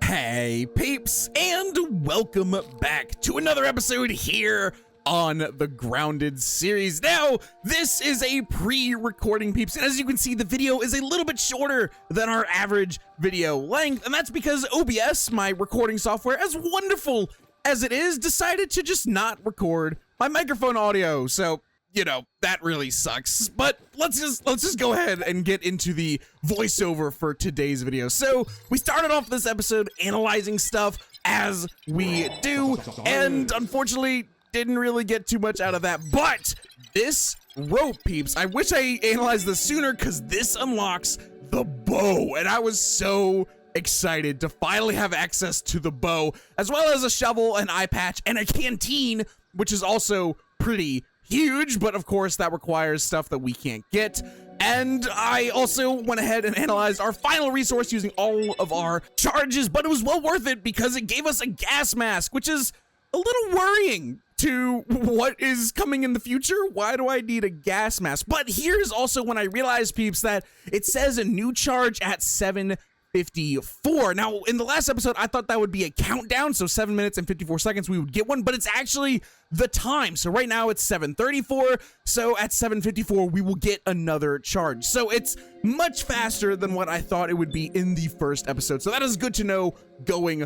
Hey peeps, and welcome back to another episode here on the Grounded series. Now, this is a pre-recording, peeps, and as you can see, the video is a little bit shorter than our average video length, and that's because OBS, my recording software, as wonderful as it is, decided to just not record my microphone audio. So, you know, that really sucks. But let's just go ahead and get into the voiceover for today's video. So we started off this episode analyzing stuff as we do, and unfortunately didn't really get too much out of that. But this rope, peeps, I wish I analyzed this sooner, because this unlocks the bow, and I was so excited to finally have access to the bow, as well as a shovel, an eye patch, and a canteen, which is also pretty huge, but of course that requires stuff that we can't get. And I also went ahead and analyzed our final resource using all of our charges, but it was well worth it because it gave us a gas mask, which is a little worrying to what is coming in the future. Why do I need a gas mask? But here's also when I realized, peeps, that it says a new charge at 7:54. Now, in the last episode, I thought that would be a countdown, so 7 minutes and 54 seconds we would get one, but it's actually the time. So right now it's 7:34, so at 7:54 we will get another charge. So it's much faster than what I thought it would be in the first episode. So that is good to know going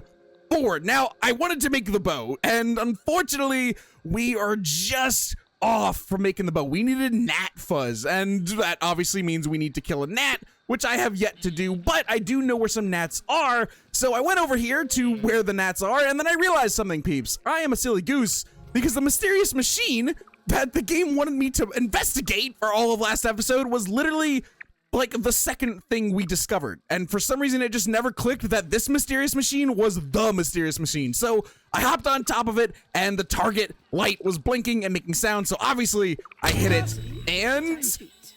forward. Now, I wanted to make the bow, and unfortunately, we are just off from making the bow. We needed gnat fuzz, and that obviously means we need to kill a gnat, which I have yet to do, but I do know where some gnats are. So I went over here to where the gnats are, and then I realized something, peeps. I am a silly goose, because the mysterious machine that the game wanted me to investigate for all of last episode was literally like the second thing we discovered. And for some reason, it just never clicked that this mysterious machine was the mysterious machine. So I hopped on top of it, and the target light was blinking and making sound. So obviously I hit it, and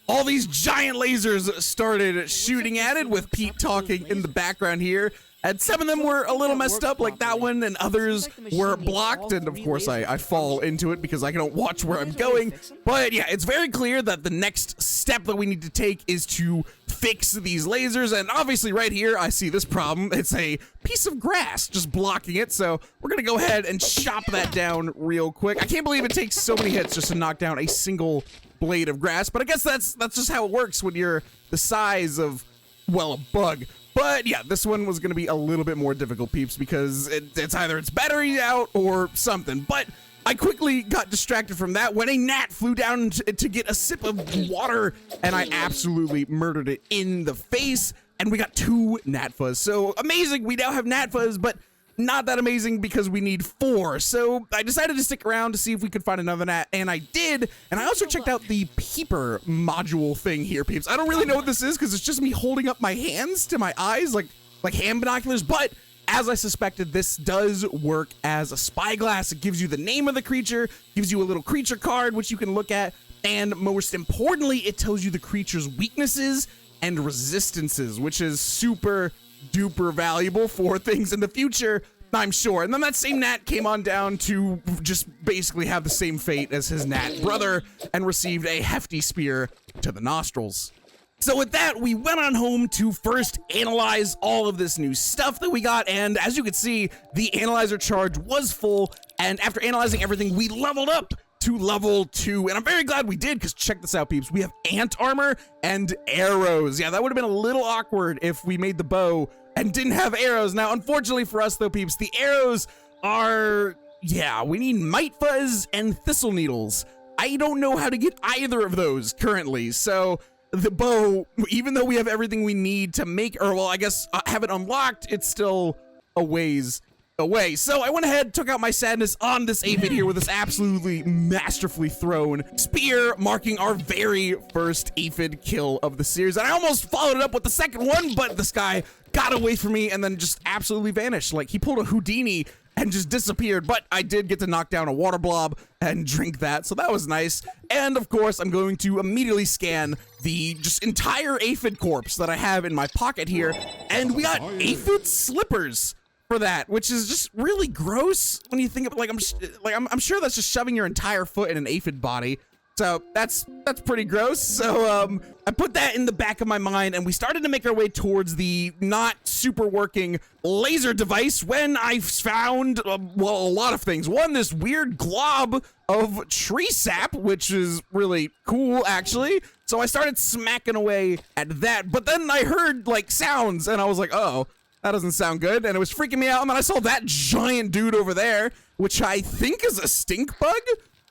all these giant lasers started shooting at it, with Pete talking in the background here. And some of them were a little messed up, like that one, and others were blocked, and of course I fall into it because I don't watch where I'm going. But yeah, it's very clear that the next step that we need to take is to fix these lasers, and obviously right here I see this problem. It's a piece of grass just blocking it, so we're gonna go ahead and chop that down real quick. I can't believe it takes so many hits just to knock down a single blade of grass, but I guess that's just how it works when you're the size of, well, a bug. But yeah, this one was going to be a little bit more difficult, peeps, because it's either its battery out or something. But I quickly got distracted from that when a gnat flew down to get a sip of water, and I absolutely murdered it in the face, and we got 2 gnat fuzz. So amazing, we now have gnat fuzz, but not that amazing because we need 4. So I decided to stick around to see if we could find another gnat, and I did. And I also checked out the peeper module thing here, peeps. I don't really know what this is because it's just me holding up my hands to my eyes like hand binoculars, but as I suspected, this does work as a spyglass. It gives you the name of the creature, gives you a little creature card which you can look at, and most importantly, it tells you the creature's weaknesses and resistances, which is super duper valuable for things in the future, I'm sure. And then that same gnat came on down to just basically have the same fate as his gnat brother and received a hefty spear to the nostrils. So with that, we went on home to first analyze all of this new stuff that we got, and as you can see, the analyzer charge was full, and after analyzing everything, we leveled up to level 2, and I'm very glad we did, because check this out, peeps. We have ant armor and arrows. Yeah, that would have been a little awkward if we made the bow and didn't have arrows. Now, unfortunately for us, though, peeps, the arrows are, yeah, we need mite fuzz and thistle needles. I don't know how to get either of those currently, so the bow, even though we have everything we need to make, or well, I guess have it unlocked, it's still a ways away. So I went ahead, took out my sadness on this aphid here with this absolutely masterfully thrown spear, marking our very first aphid kill of the series. And I almost followed it up with the second one, but this guy got away from me and then just absolutely vanished. Like he pulled a Houdini and just disappeared, but I did get to knock down a water blob and drink that, so that was nice. And of course, I'm going to immediately scan the just entire aphid corpse that I have in my pocket here, and we got aphid slippers for that, which is just really gross when you think of, like, I'm sure that's just shoving your entire foot in an aphid body. So that's pretty gross. So I put that in the back of my mind, and we started to make our way towards the not super working laser device when I found, well, a lot of things. One, this weird glob of tree sap, which is really cool, actually. So I started smacking away at that, but then I heard like sounds, and I was like, oh, that doesn't sound good, and it was freaking me out. And then I saw that giant dude over there, which I think is a stink bug,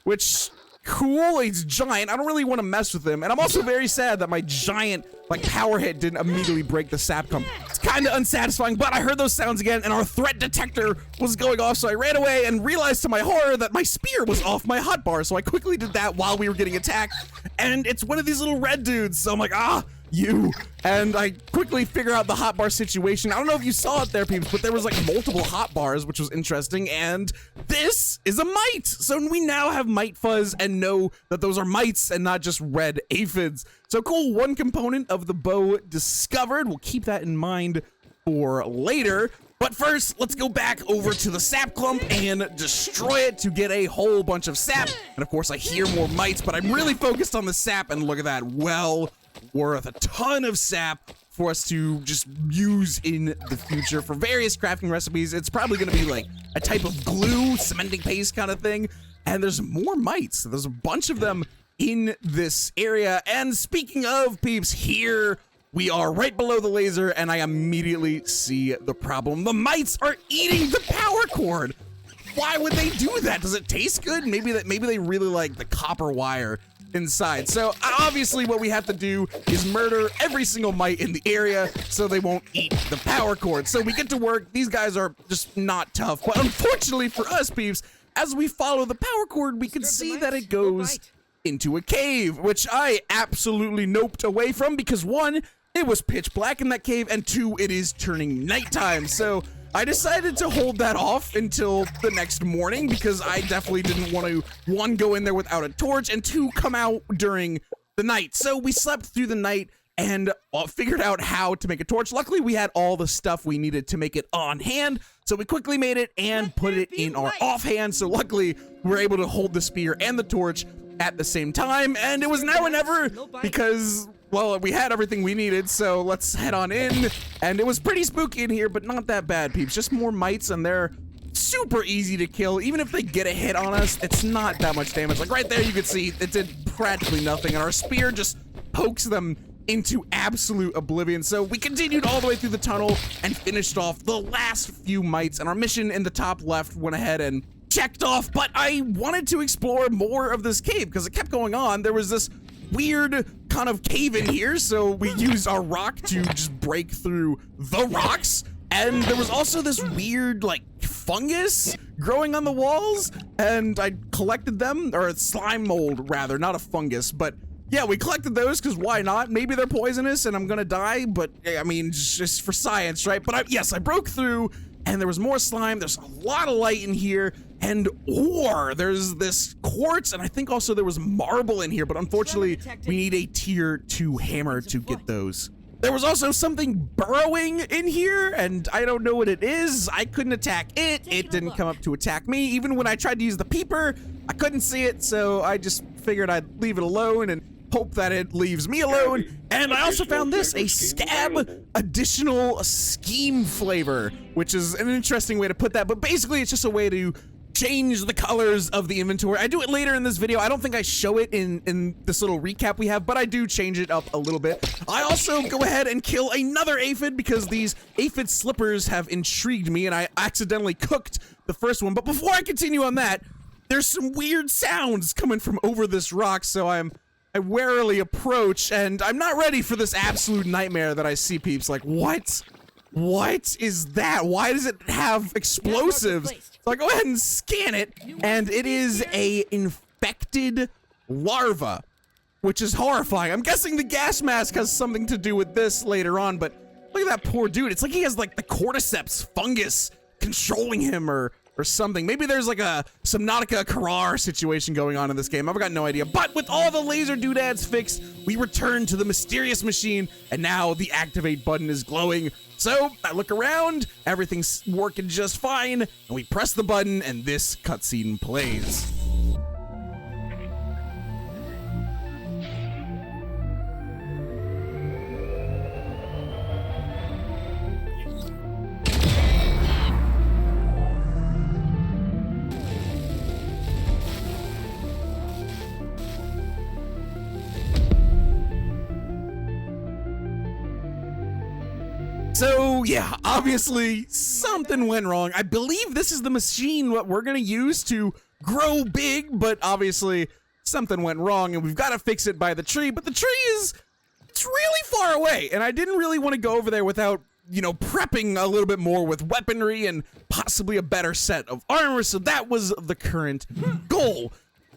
which... cool, he's giant. I don't really want to mess with him, and I'm also very sad that my giant like power hit didn't immediately break the sap clump. It's kind of unsatisfying, but I heard those sounds again, and our threat detector was going off, so I ran away and realized to my horror that my spear was off my hotbar, so I quickly did that while we were getting attacked, and it's one of these little red dudes, so I'm like, you. And I quickly figure out the hotbar situation. I don't know if you saw it there, peeps, but there was like multiple hotbars, which was interesting, and this is a mite. So we now have mite fuzz and know that those are mites and not just red aphids. So cool, one component of the bow discovered. We'll keep that in mind for later. But first, let's go back over to the sap clump and destroy it to get a whole bunch of sap. And of course, I hear more mites, but I'm really focused on the sap, and look at that, well worth a ton of sap for us to just use in the future for various crafting recipes. It's probably going to be like a type of glue, cementing paste kind of thing. And there's more mites. There's a bunch of them in this area. And speaking of peeps, here we are right below the laser, and I immediately see the problem. The mites are eating the power cord. Why would they do that? Does it taste good? Maybe they really like the copper wire inside. So obviously what we have to do is murder every single mite in the area so they won't eat the power cord. So we get to work. These guys are just not tough, but unfortunately for us peeps, as we follow the power cord, we can see that it goes into a cave, which I absolutely noped away from because one, it was pitch black in that cave, and two, it is turning nighttime. So I decided to hold that off until the next morning because I definitely didn't want to, one, go in there without a torch, and two, come out during the night. So we slept through the night and figured out how to make a torch. Luckily, we had all the stuff we needed to make it on hand, so we quickly made it and put it in our offhand. So luckily, we were able to hold the spear and the torch at the same time, and it was now or never because, well, we had everything we needed. So let's head on in, and it was pretty spooky in here, but not that bad, peeps. Just more mites, and they're super easy to kill. Even if they get a hit on us, it's not that much damage. Like right there, you can see it did practically nothing, and our spear just pokes them into absolute oblivion. So we continued all the way through the tunnel and finished off the last few mites, and our mission in the top left went ahead and checked off. But I wanted to explore more of this cave because it kept going on. There was this weird kind of cave in here, so we used our rock to just break through the rocks. And there was also this weird like fungus growing on the walls, and I collected them, or slime mold rather, not a fungus, but yeah, we collected those because why not? Maybe they're poisonous and I'm gonna die, but I mean, just for science, right? But yes, I broke through, and there was more slime. There's a lot of light in here, and ore. There's this quartz, and I think also there was marble in here, but unfortunately, we need a tier 2 hammer to get those. There was also something burrowing in here, and I don't know what it is. I couldn't attack it. It didn't come up to attack me. Even when I tried to use the peeper, I couldn't see it, so I just figured I'd leave it alone and hope that it leaves me alone. And I also found this, a scab additional scheme flavor, which is an interesting way to put that, but basically it's just a way to change the colors of the inventory. I do it later in this video. I don't think I show it in this little recap we have, but I do change it up a little bit. I also go ahead and kill another aphid because these aphid slippers have intrigued me, and I accidentally cooked the first one. But before I continue on that, there's some weird sounds coming from over this rock, so I warily approach, and I'm not ready for this absolute nightmare that I see, peeps. Like, what? What is that? Why does it have explosives? So I go ahead and scan it, and it is a infected larva, which is horrifying. I'm guessing the gas mask has something to do with this later on, but look at that poor dude. It's like he has like the cordyceps fungus controlling him or something. Maybe there's like a Subnautica Karar situation going on in this game. I've got no idea. But with all the laser doodads fixed, we return to the mysterious machine, and now the activate button is glowing. So I look around, everything's working just fine, and we press the button, and this cutscene plays. So yeah, obviously something went wrong. I believe this is the machine what we're gonna use to grow big, but obviously something went wrong and we've got to fix it by the tree. But the tree it's really far away, and I didn't really want to go over there without, you know, prepping a little bit more with weaponry and possibly a better set of armor. So that was the current goal.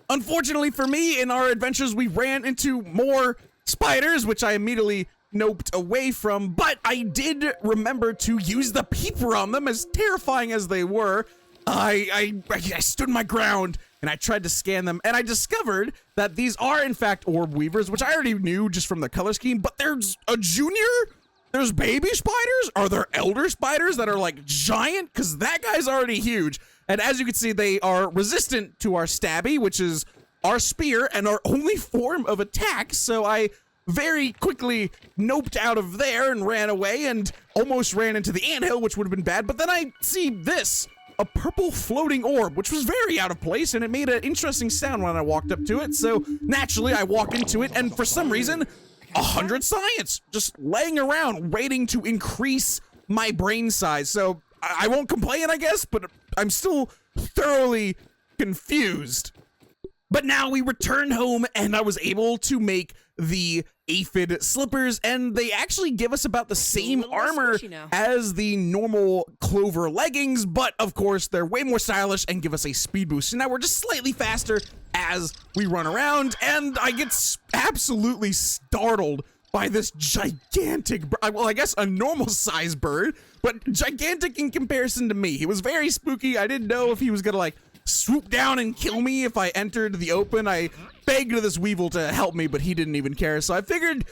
Unfortunately for me, in our adventures, we ran into more spiders, which I immediately noped away from, but I did remember to use the peeper on them, as terrifying as they were. I stood my ground and I tried to scan them, and I discovered that these are in fact orb weavers, which I already knew just from the color scheme, but there's a junior, there's baby spiders, are there elder spiders that are like giant? Because that guy's already huge. And as you can see, they are resistant to our stabby, which is our spear and our only form of attack. So I very quickly noped out of there and ran away and almost ran into the anthill, which would have been bad. But then I see this, a purple floating orb, which was very out of place, and it made an interesting sound when I walked up to it. So naturally I walk into it, and for some reason, 100 science just laying around waiting to increase my brain size. So I won't complain, I guess, but I'm still thoroughly confused. But now we returned home and I was able to make the aphid slippers, and they actually give us about the same armor as the normal clover leggings, but of course they're way more stylish and give us a speed boost. So now we're just slightly faster as we run around, and I get absolutely startled by this gigantic, well, I guess a normal size bird, but gigantic in comparison to me. He was very spooky. I didn't know if he was gonna like swoop down and kill me if I entered the open. I begged this weevil to help me, but he didn't even care. So I figured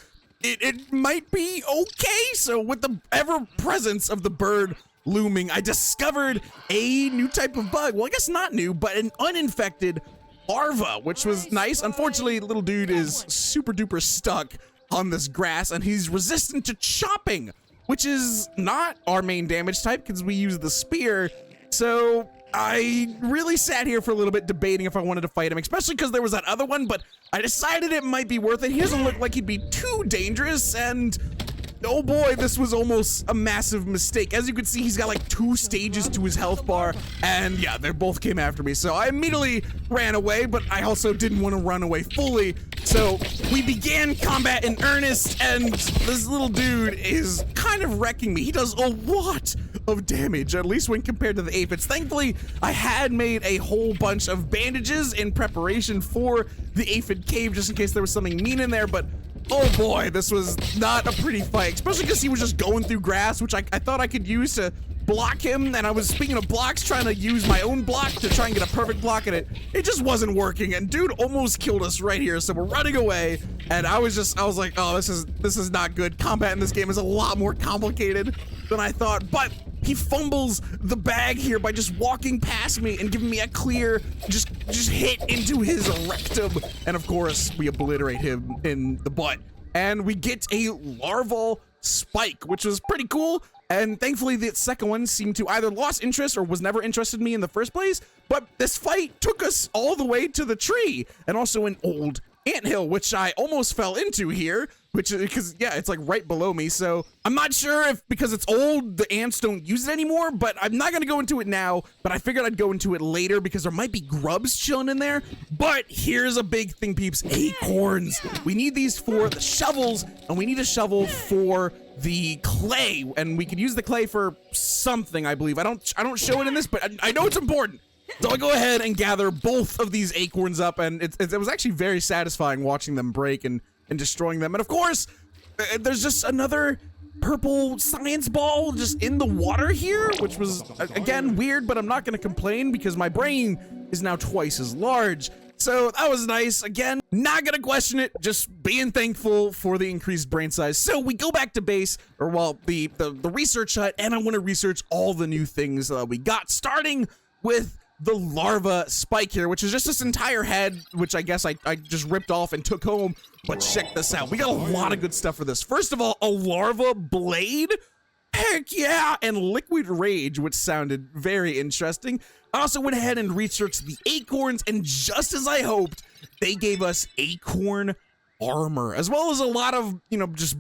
it might be okay. So with the ever presence of the bird looming, I discovered a new type of bug. Well, I guess not new, but an uninfected larva, which was nice. Unfortunately, little dude is super duper stuck on this grass, and he's resistant to chopping, which is not our main damage type because we use the spear. So I really sat here for a little bit debating if I wanted to fight him, especially because there was that other one, but I decided it might be worth it. He doesn't look like he'd be too dangerous, and oh boy, this was almost a massive mistake. As you can see, he's got like 2 stages to his health bar, and yeah, they both came after me. So I immediately ran away, but I also didn't want to run away fully. So we began combat in earnest, and this little dude is kind of wrecking me. He does a lot of damage, at least when compared to the aphids. Thankfully, I had made a whole bunch of bandages in preparation for the aphid cave, just in case there was something mean in there, but oh boy, this was not a pretty fight, especially because he was just going through grass, which I thought I could use to block him, and I was, speaking of blocks, trying to use my own block to try and get a perfect block, and it just wasn't working, and dude almost killed us right here. So we're running away, and I was like, oh, this is not good. Combat in this game is a lot more complicated than I thought, but he fumbles the bag here by just walking past me and giving me a clear just hit into his rectum, and of course we obliterate him in the butt, and we get a larval spike, which was pretty cool. And thankfully the second one seemed to either lost interest or was never interested in me in the first place. But this fight took us all the way to the tree, and also an old anthill, which I almost fell into here, which is because, yeah, it's like right below me. So I'm not sure if because it's old, the ants don't use it anymore, but I'm not going to go into it now. But I figured I'd go into it later because there might be grubs chilling in there. But here's a big thing, peeps: acorns. We need these for the shovels, and we need a shovel for the clay, and we could use the clay for something, I believe. I don't show it in this, but I know it's important. So I go ahead and gather both of these acorns up, and it was actually very satisfying watching them break and destroying them. And of course, there's just another purple science ball just in the water here, which was, again, weird, but I'm not going to complain because my brain is now twice as large. So that was nice. Again, not gonna question it, just being thankful for the increased brain size. So we go back to base, or well, the research hut, and I want to research all the new things we got, starting with the larva spike here, which is just this entire head, which I guess I just ripped off and took home. But check this out. We got a lot of good stuff for this. First of all, a larva blade. Heck yeah, and liquid rage, which sounded very interesting. I also went ahead and researched the acorns, and just as I hoped, they gave us acorn armor, as well as a lot of, you know, just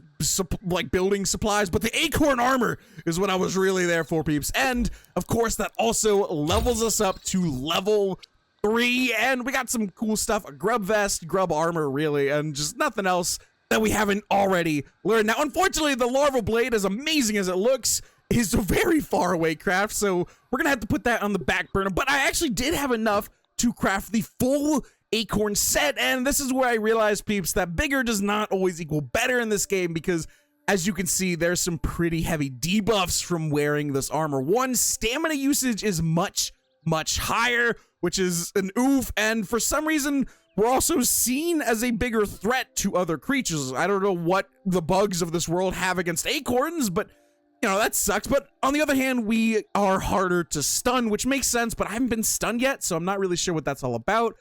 like building supplies. But the acorn armor is what I was really there for, peeps. And of course, that also levels us up to level 3, and we got some cool stuff, a grub vest, grub armor, really, and just nothing else that we haven't already learned. Now, unfortunately, the larva blade, as amazing as it looks, is a very far away craft, so we're gonna have to put that on the back burner. But I actually did have enough to craft the full acorn set, and this is where I realized, peeps, that bigger does not always equal better in this game, because as you can see, there's some pretty heavy debuffs from wearing this armor. One, stamina usage is much higher, which is an oof, and for some reason, we're also seen as a bigger threat to other creatures. I don't know what the bugs of this world have against acorns, but, you know, that sucks. But on the other hand, we are harder to stun, which makes sense, but I haven't been stunned yet, so I'm not really sure what that's all about.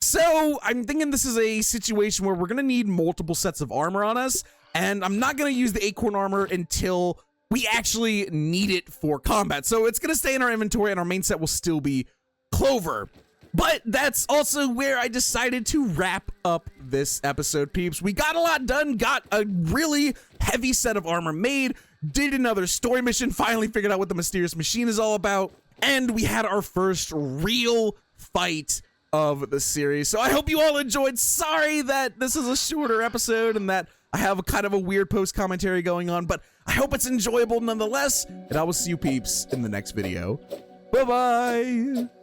So I'm thinking this is a situation where we're going to need multiple sets of armor on us, and I'm not going to use the acorn armor until we actually need it for combat. So it's going to stay in our inventory, and our main set will still be clover. But that's also where I decided to wrap up this episode, peeps. We got a lot done, got a really heavy set of armor made, did another story mission, finally figured out what the mysterious machine is all about, and we had our first real fight of the series. So I hope you all enjoyed. Sorry that this is a shorter episode and that I have a kind of a weird post commentary going on, but I hope it's enjoyable nonetheless, and I will see you peeps in the next video. Bye-bye!